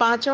5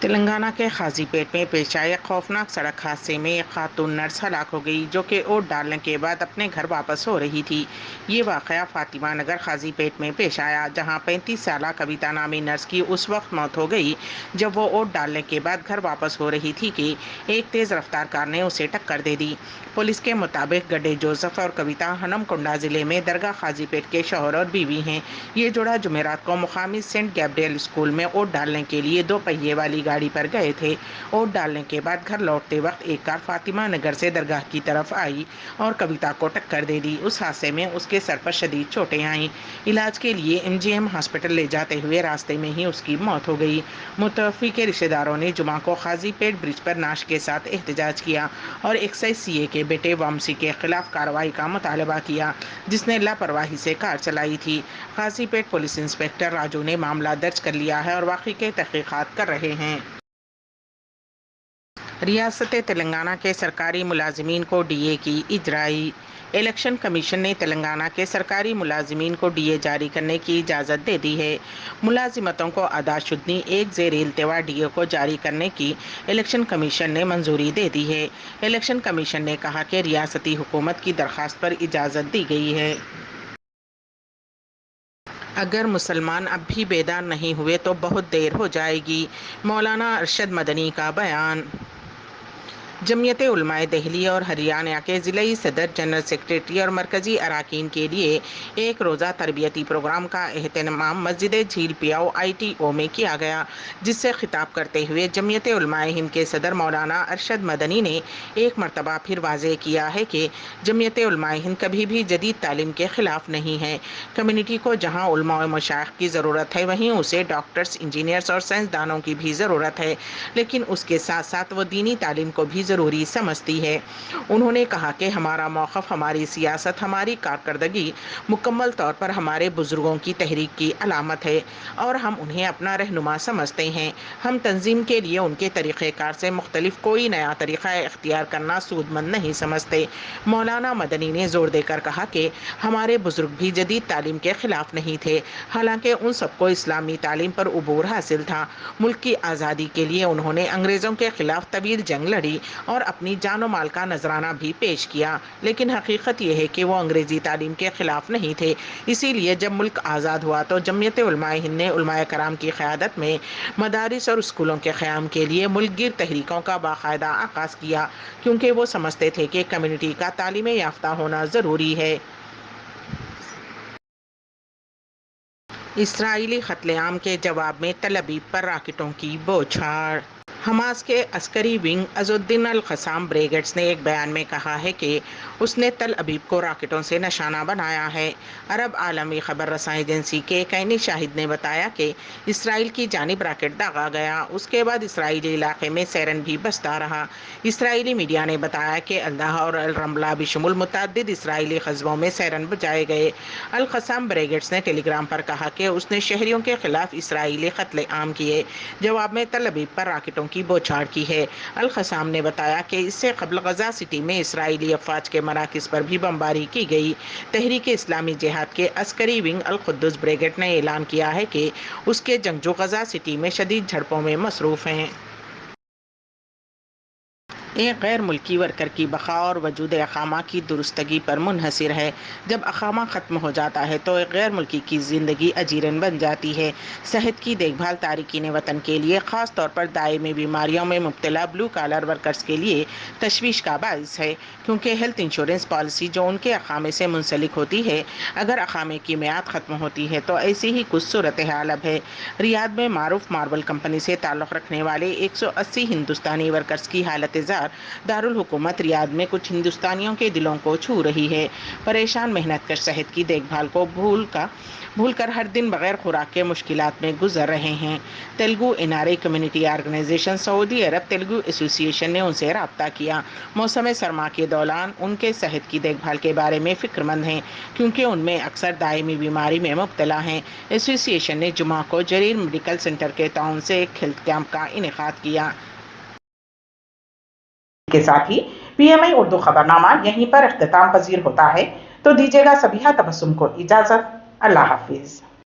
تلنگانہ کے غازی پیٹ میں پیش آئے خوفناک سڑک حادثے میں ایک خاتون نرس ہلاک ہو گئی جو کہ ووٹ ڈالنے کے بعد اپنے گھر واپس ہو رہی تھی۔ یہ واقعہ فاطمہ نگر غازی پیٹ میں پیش آیا، جہاں 35 سالہ کویتا نامی نرس کی اس وقت موت ہو گئی جب وہ ووٹ ڈالنے کے بعد گھر واپس ہو رہی تھی کہ ایک تیز رفتار کار نے اسے ٹکر دے دی۔ پولیس کے مطابق گڈے جوزف اور کویتا ہنم کنڈا ضلع میں درگاہ غازی پیٹ کے شوہر اور بیوی ہیں۔ یہ جوڑا جمعرات کو مقامی سینٹ گیبریل اسکول میں ووٹ ڈالنے کے لیے 2 پہیے والی گاڑی پر گئے تھے۔ ووٹ ڈالنے کے بعد گھر لوٹتے وقت ایک کار فاطمہ نگر سے درگاہ کی طرف آئی اور کویتا کو ٹکر دے دی۔ اس حادثے میں اس کے سر پر شدید چوٹیں آئیں۔ علاج کے لیے MGM ہاسپٹل لے جاتے ہوئے راستے میں ہی اس کی موت ہو گئی۔ متوفی کے رشتہ داروں نے جمعہ کو غازی پیٹ برج پر نعش کے ساتھ احتجاج کیا اور ایکسائز CA کے بیٹے وامسی کے خلاف کارروائی کا مطالبہ کیا، جس نے لاپرواہی سے کار چلائی تھی۔ غازی پیٹ پولیس انسپکٹر راجو نے معاملہ درج کر لیا ہے اور واقعے کی تحقیقات کر رہے ہیں۔ ریاست تلنگانہ کے سرکاری ملازمین کو DA کی اجرائی۔ الیکشن کمیشن نے تلنگانہ کے سرکاری ملازمین کو DA جاری کرنے کی اجازت دے دی ہے۔ ملازمتوں کو ادا شدنی ایک زیر التوا DA کو جاری کرنے کی الیکشن کمیشن نے منظوری دے دی ہے۔ الیکشن کمیشن نے کہا کہ ریاستی حکومت کی درخواست پر اجازت دی گئی ہے۔ اگر مسلمان اب بھی بیدار نہیں ہوئے تو بہت دیر ہو جائے گی، مولانا ارشد مدنی کا بیان۔ جمعیت علماء دہلی اور ہریانہ کے ضلعی صدر، جنرل سیکریٹری اور مرکزی اراکین کے لیے ایک روزہ تربیتی پروگرام کا اہتمام مسجد جھیل پیاؤ ITO میں کیا گیا، جس سے خطاب کرتے ہوئے جمعیت علماء ہند کے صدر مولانا ارشد مدنی نے ایک مرتبہ پھر واضح کیا ہے کہ جمعیت علماء ہند کبھی بھی جدید تعلیم کے خلاف نہیں ہے۔ کمیونٹی کو جہاں علماء و مشائخ کی ضرورت ہے، وہیں اسے ڈاکٹرز، انجینئرز اور سائنسدانوں کی بھی ضرورت ہے، لیکن اس کے ساتھ ساتھ وہ دینی تعلیم کو بھی ضروری سمجھتی ہے۔ انہوں نے کہا کہ ہمارا موقف، ہماری سیاست، ہماری کارکردگی مکمل طور پر ہمارے بزرگوں کی تحریک کی علامت ہے اور ہم انہیں اپنا رہنما سمجھتے ہیں۔ ہم تنظیم کے لیے ان کے طریقہ کار سے مختلف کوئی نیا طریقہ اختیار کرنا سود مند نہیں سمجھتے۔ مولانا مدنی نے زور دے کر کہا کہ ہمارے بزرگ بھی جدید تعلیم کے خلاف نہیں تھے، حالانکہ ان سب کو اسلامی تعلیم پر عبور حاصل تھا۔ ملک کی آزادی کے لیے انہوں نے انگریزوں کے خلاف طویل جنگ لڑی اور اپنی جان و مال کا نذرانہ بھی پیش کیا، لیکن حقیقت یہ ہے کہ وہ انگریزی تعلیم کے خلاف نہیں تھے۔ اسی لیے جب ملک آزاد ہوا تو جمعیت علماء ہند نے علماء کرام کی قیادت میں مدارس اور اسکولوں کے قیام کے لیے ملک گیر تحریکوں کا باقاعدہ آغاز کیا، کیونکہ وہ سمجھتے تھے کہ کمیونٹی کا تعلیم یافتہ ہونا ضروری ہے۔ اسرائیلی قتل عام کے جواب میں تل ابیب پر راکٹوں کی بوچھاڑ۔ حماس کے عسکری ونگ عز الدین القسام بریگیڈز نے ایک بیان میں کہا ہے کہ اس نے تل ابیب کو راکٹوں سے نشانہ بنایا ہے۔ عرب عالمی خبر رساں ایجنسی کے ایک عینی شاہد نے بتایا کہ اسرائیل کی جانب راکٹ داغا گیا، اس کے بعد اسرائیلی علاقے میں سائرن بھی بجتا رہا۔ اسرائیلی میڈیا نے بتایا کہ الدھا اور الرملہ بشمول متعدد اسرائیلی قصبوں میں سائرن بجائے گئے۔ القسام بریگیڈز نے ٹیلی گرام پر کہا کہ اس نے شہریوں کے خلاف اسرائیلی قتل عام کیے، جواب میں تل ابیب پر راکٹوں کی بوچھاڑ کی ہے۔ القسام نے بتایا کہ اس سے قبل غزہ سٹی میں اسرائیلی افواج کے مراکز پر بھی بمباری کی گئی۔ تحریک اسلامی جہاد کے عسکری ونگ القدس بریگیڈ نے اعلان کیا ہے کہ اس کے جنگجو غزہ سٹی میں شدید جھڑپوں میں مصروف ہیں۔ ایک غیر ملکی ورکر کی بقا اور وجود اقامہ کی درستگی پر منحصر ہے۔ جب اقامہ ختم ہو جاتا ہے تو ایک غیر ملکی کی زندگی اجیرن بن جاتی ہے۔ صحت کی دیکھ بھال تارکین وطن کے لیے، خاص طور پر دائمی بیماریوں میں مبتلا بلو کالر ورکرز کے لیے تشویش کا باعث ہے، کیونکہ ہیلتھ انشورنس پالیسی جو ان کے اقامے سے منسلک ہوتی ہے، اگر اقامے کی میعاد ختم ہوتی ہے تو ایسی ہی کچھ صورتحال اب ہے۔ ریاض میں معروف ماربل کمپنی سے تعلق رکھنے والے 180 ہندوستانی ورکرز کی حالت زار دارالحکومت ریاض میں کچھ ہندوستانیوں کے دلوں کو چھو رہی ہے۔ پریشان محنت کش صحت کی دیکھ بھال کو بھول کر ہر دن بغیر خوراک کے مشکلات میں گزر رہے ہیں۔ تیلگو NRI کمیونٹی آرگنائزیشن سعودی عرب تیلگو ایسوسی ایشن نے ان سے رابطہ کیا۔ موسم سرما کے دوران ان کے صحت کی دیکھ بھال کے بارے میں فکر مند ہیں، کیونکہ ان میں اکثر دائمی بیماری میں مبتلا ہیں۔ ایسوسی ایشن نے جمعہ کو جریر میڈیکل سینٹر کے تعاون سے ایک ہیلتھ کیمپ کا انعقاد کیا۔ کے ساتھ ہی PMI اردو خبرنامہ یہیں پر اختتام پذیر ہوتا ہے، تو دیجیے گا سبیحہ تبسم کو اجازت۔ اللہ حافظ۔